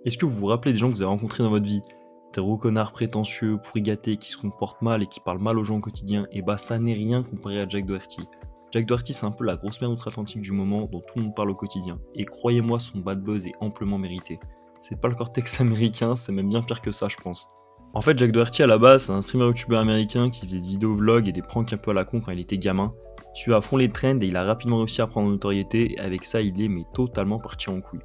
Est-ce que vous vous rappelez des gens que vous avez rencontrés dans votre vie? Des gros connards prétentieux, pourri gâtés, qui se comportent mal et qui parlent mal aux gens au quotidien? Et bah ça n'est rien comparé à Jack Doherty. Jack Doherty, c'est un peu la grosse merde outre-Atlantique du moment dont tout le monde parle au quotidien. Et croyez-moi, son bad buzz est amplement mérité. C'est pas le cortex américain, c'est même bien pire que ça, je pense. En fait, Jack Doherty à la base, c'est un streamer youtubeur américain qui faisait des vidéos vlogs et des pranks un peu à la con quand il était gamin. Il suivait à fond les trends et il a rapidement réussi à prendre en notoriété, et avec ça, il est mais totalement parti en couille.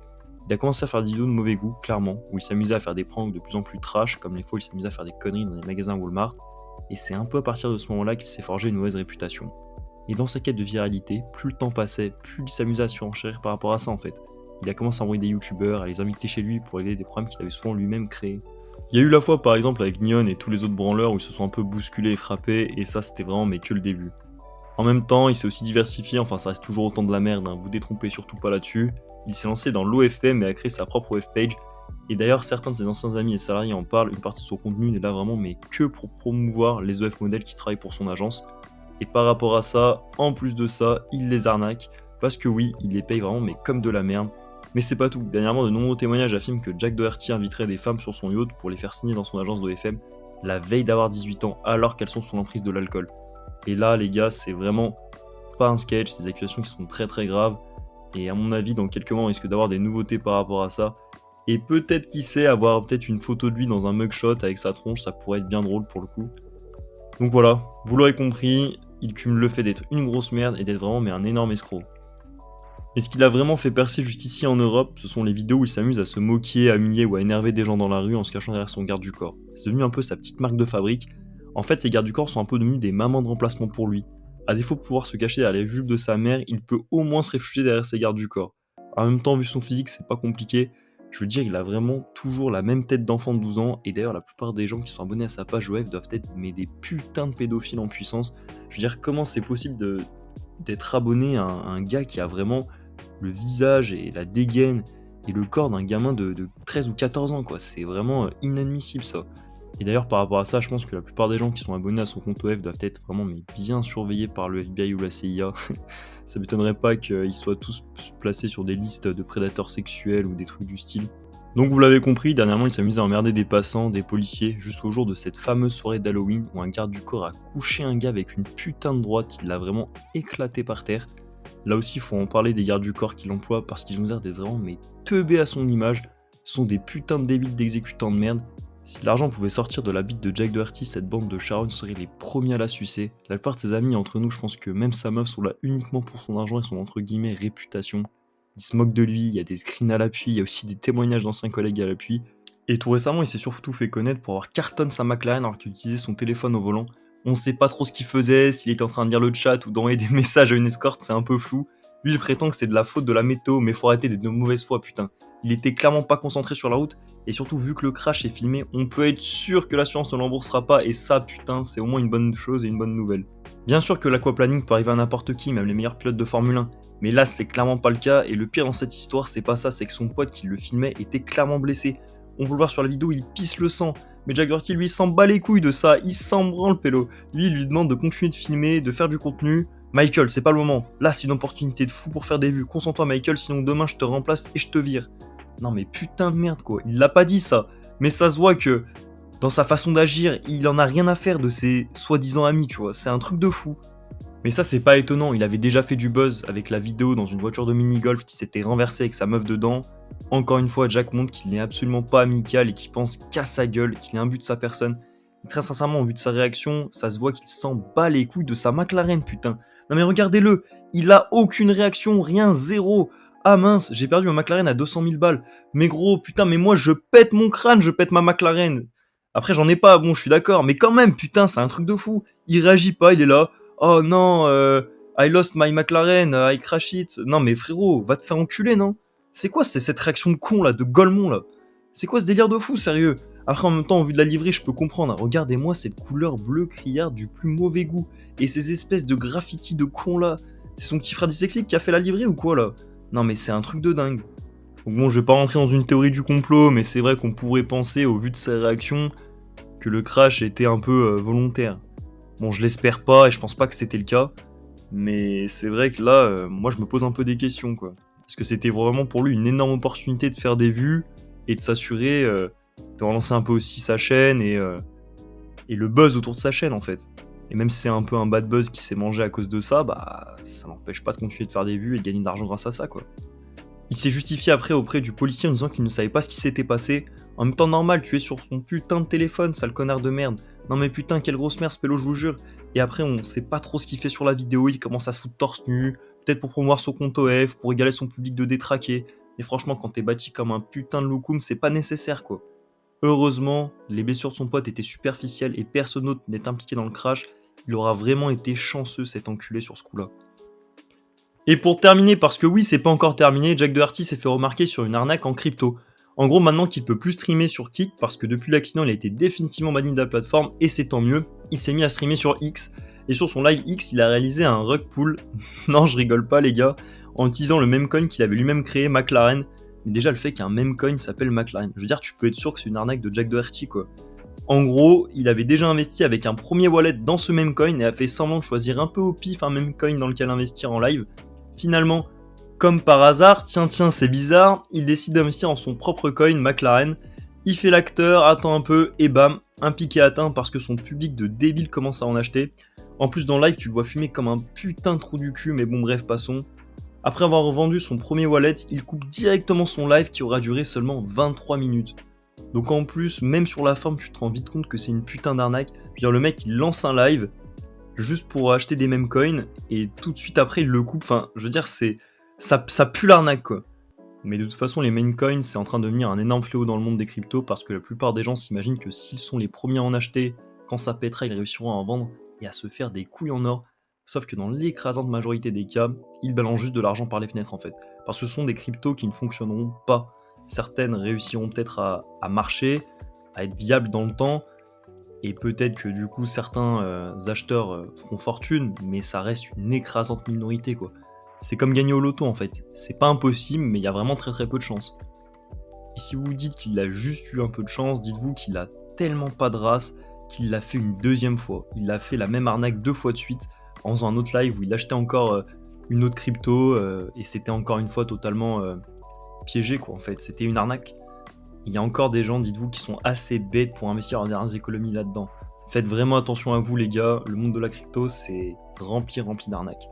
Il a commencé à faire des vidéos de mauvais goût, clairement, où il s'amusait à faire des pranks de plus en plus trash, comme les fois où il s'amusait à faire des conneries dans des magasins Walmart, et c'est un peu à partir de ce moment-là qu'il s'est forgé une mauvaise réputation. Et dans sa quête de viralité, plus le temps passait, plus il s'amusait à surenchérir par rapport à ça en fait. Il a commencé à envoyer des youtubeurs, à les inviter chez lui pour régler des problèmes qu'il avait souvent lui-même créés. Il y a eu la fois par exemple avec Neon et tous les autres branleurs où ils se sont un peu bousculés et frappés, et ça c'était vraiment mais que le début. En même temps, il s'est aussi diversifié, enfin ça reste toujours autant de la merde, hein, vous détrompez surtout pas là-dessus. Il s'est lancé dans l'OFM et a créé sa propre OF-page. Et d'ailleurs, certains de ses anciens amis et salariés en parlent, une partie de son contenu n'est là vraiment mais que pour promouvoir les OF modèles qui travaillent pour son agence. Et par rapport à ça, en plus de ça, il les arnaque, parce que oui, il les paye vraiment mais comme de la merde. Mais c'est pas tout, dernièrement de nombreux témoignages affirment que Jack Doherty inviterait des femmes sur son yacht pour les faire signer dans son agence d'OFM la veille d'avoir 18 ans alors qu'elles sont sous l'emprise de l'alcool. Et là les gars, c'est vraiment pas un sketch, c'est des accusations qui sont très très graves. Et à mon avis, dans quelques mois, on risque d'avoir des nouveautés par rapport à ça. Et peut-être, qui sait, avoir peut-être une photo de lui dans un mugshot avec sa tronche, ça pourrait être bien drôle pour le coup. Donc voilà, vous l'aurez compris, il cumule le fait d'être une grosse merde et d'être vraiment mais un énorme escroc. Et ce qui l'a vraiment fait percer juste ici en Europe, ce sont les vidéos où il s'amuse à se moquer, à humilier ou à énerver des gens dans la rue en se cachant derrière son garde du corps. C'est devenu un peu sa petite marque de fabrique. En fait, ces gardes du corps sont un peu devenus des mamans de remplacement pour lui. À défaut de pouvoir se cacher derrière les jupes de sa mère, il peut au moins se réfugier derrière ses gardes du corps. En même temps, vu son physique, c'est pas compliqué. Je veux dire, il a vraiment toujours la même tête d'enfant de 12 ans, et d'ailleurs, la plupart des gens qui sont abonnés à sa page OF doivent être mais des putains de pédophiles en puissance. Je veux dire, comment c'est possible d'être abonné à un gars qui a vraiment le visage et la dégaine et le corps d'un gamin de 13 ou 14 ans, quoi. C'est vraiment inadmissible ça. Et d'ailleurs, par rapport à ça, je pense que la plupart des gens qui sont abonnés à son compte OF doivent être vraiment mais bien surveillés par le FBI ou la CIA. Ça m'étonnerait pas qu'ils soient tous placés sur des listes de prédateurs sexuels ou des trucs du style. Donc vous l'avez compris, dernièrement il s'amusait à emmerder des passants, des policiers, jusqu'au jour de cette fameuse soirée d'Halloween où un garde du corps a couché un gars avec une putain de droite, il l'a vraiment éclaté par terre. Là aussi, il faut en parler des gardes du corps qui l'emploient parce qu'ils ont l'air d'être vraiment mais teubés à son image. Ce sont des putains de débiles d'exécutants de merde. Si l'argent pouvait sortir de la bite de Jack Doherty, cette bande de Sharon serait les premiers à la sucer. La plupart de ses amis entre nous, je pense que même sa meuf sont là uniquement pour son argent et son entre guillemets réputation. Ils se moquent de lui, il y a des screens à l'appui, il y a aussi des témoignages d'anciens collègues à l'appui. Et tout récemment, il s'est surtout fait connaître pour avoir cartonné sa McLaren alors qu'il utilisait son téléphone au volant. On sait pas trop ce qu'il faisait, s'il était en train de lire le chat ou d'envoyer des messages à une escorte, c'est un peu flou. Lui, il prétend que c'est de la faute de la météo, mais faut arrêter d'être de mauvaise foi, putain. Il était clairement pas concentré sur la route, et surtout, vu que le crash est filmé, on peut être sûr que l'assurance ne l'emboursera pas, et ça, putain, c'est au moins une bonne chose et une bonne nouvelle. Bien sûr que l'aquaplaning peut arriver à n'importe qui, même les meilleurs pilotes de Formule 1, mais là, c'est clairement pas le cas, et le pire dans cette histoire, c'est pas ça, c'est que son pote qui le filmait était clairement blessé. On peut le voir sur la vidéo, il pisse le sang. Mais Jack Doherty, lui, s'en bat les couilles de ça, il s'en branle, pélo. Lui, il lui demande de continuer de filmer, de faire du contenu. Michael, c'est pas le moment. Là, c'est une opportunité de fou pour faire des vues. Concentre-toi, Michael, sinon demain, je te remplace et je te vire. Non, mais putain de merde, quoi. Il l'a pas dit, ça. Mais ça se voit que, dans sa façon d'agir, il en a rien à faire de ses soi-disant amis, tu vois. C'est un truc de fou. Mais ça, c'est pas étonnant, il avait déjà fait du buzz avec la vidéo dans une voiture de mini-golf qui s'était renversée avec sa meuf dedans. Encore une fois, Jack montre qu'il n'est absolument pas amical et qu'il pense qu'à sa gueule, qu'il est imbu de sa personne. Et très sincèrement, au vu de sa réaction, ça se voit qu'il s'en bat les couilles de sa McLaren, putain. Non mais regardez-le, il a aucune réaction, rien, zéro. Ah mince, j'ai perdu ma McLaren à 200 000 balles. Mais gros, putain, mais moi je pète mon crâne, je pète ma McLaren. Après, j'en ai pas, bon, je suis d'accord, mais quand même, putain, c'est un truc de fou. Il réagit pas, il est là. Oh non, I lost my McLaren, I crash it. Non mais frérot, va te faire enculer, non? C'est quoi cette réaction de con là, de Golemont là? C'est quoi ce délire de fou, sérieux? Après, en même temps, au vu de la livrée, je peux comprendre. Regardez-moi cette couleur bleu criard du plus mauvais goût. Et ces espèces de graffitis de con là. C'est son petit frère dyslexique qui a fait la livrée ou quoi là? Non mais c'est un truc de dingue. Donc bon, je vais pas rentrer dans une théorie du complot, mais c'est vrai qu'on pourrait penser, au vu de sa réaction, que le crash était un peu volontaire. Bon, je l'espère pas et je pense pas que c'était le cas, mais c'est vrai que là, moi je me pose un peu des questions, quoi. Parce que c'était vraiment pour lui une énorme opportunité de faire des vues, et de s'assurer de relancer un peu aussi sa chaîne et le buzz autour de sa chaîne en fait. Et même si c'est un peu un bad buzz qui s'est mangé à cause de ça, bah ça n'empêche pas de continuer de faire des vues et de gagner de l'argent grâce à ça quoi. Il s'est justifié après auprès du policier en disant qu'il ne savait pas ce qui s'était passé. En même temps normal, tu es sur ton putain de téléphone, sale connard de merde. Non mais putain, quelle grosse merde, Spello, je vous jure. Et après, on sait pas trop ce qu'il fait sur la vidéo, il commence à se foutre torse nu, peut-être pour promouvoir son compte OF, pour égaler son public de détraqués. Et franchement, quand t'es bâti comme un putain de loukoum, c'est pas nécessaire quoi. Heureusement, les blessures de son pote étaient superficielles et personne d'autre n'est impliqué dans le crash. Il aura vraiment été chanceux cet enculé sur ce coup-là. Et pour terminer, parce que oui, c'est pas encore terminé, Jack Doherty s'est fait remarquer sur une arnaque en crypto. En gros, maintenant qu'il peut plus streamer sur Kick, parce que depuis l'accident, il a été définitivement banni de la plateforme, et c'est tant mieux, il s'est mis à streamer sur X. Et sur son live X, il a réalisé un rug pull, non je rigole pas les gars, en utilisant le meme coin qu'il avait lui-même créé, McLaren. Mais déjà le fait qu'un meme coin s'appelle McLaren, je veux dire tu peux être sûr que c'est une arnaque de Jack Doherty quoi. En gros, il avait déjà investi avec un premier wallet dans ce meme coin et a fait semblant de choisir un peu au pif un meme coin dans lequel investir en live. Finalement, comme par hasard, tiens c'est bizarre, il décide d'investir en son propre coin McLaren, il fait l'acteur, attend un peu, et bam, un pic est atteint parce que son public de débiles commence à en acheter. En plus dans le live tu le vois fumer comme un putain de trou du cul, mais bon bref passons. Après avoir revendu son premier wallet, il coupe directement son live qui aura duré seulement 23 minutes. Donc en plus, même sur la forme, tu te rends vite compte que c'est une putain d'arnaque. Je veux dire, le mec il lance un live juste pour acheter des meme coins et tout de suite après il le coupe. Enfin, je veux dire, ça pue l'arnaque quoi. Mais de toute façon, les meme coins c'est en train de devenir un énorme fléau dans le monde des cryptos parce que la plupart des gens s'imaginent que s'ils sont les premiers à en acheter, quand ça pètera, ils réussiront à en vendre et à se faire des couilles en or. Sauf que dans l'écrasante majorité des cas, ils balancent juste de l'argent par les fenêtres en fait. Parce que ce sont des cryptos qui ne fonctionneront pas. Certaines réussiront peut-être à marcher, à être viables dans le temps, et peut-être que du coup certains acheteurs feront fortune, mais ça reste une écrasante minorité quoi. C'est comme gagner au loto en fait. C'est pas impossible, mais il y a vraiment très très peu de chance. Et si vous vous dites qu'il a juste eu un peu de chance, dites-vous qu'il a tellement pas de race qu'il l'a fait une deuxième fois. Il a fait la même arnaque 2 fois de suite en faisant un autre live où il achetait encore une autre crypto et c'était encore une fois totalement piégé quoi en fait. C'était une arnaque. Il y a encore des gens, dites-vous, qui sont assez bêtes pour investir leurs dernières économies là-dedans. Faites vraiment attention à vous les gars, le monde de la crypto c'est rempli d'arnaques.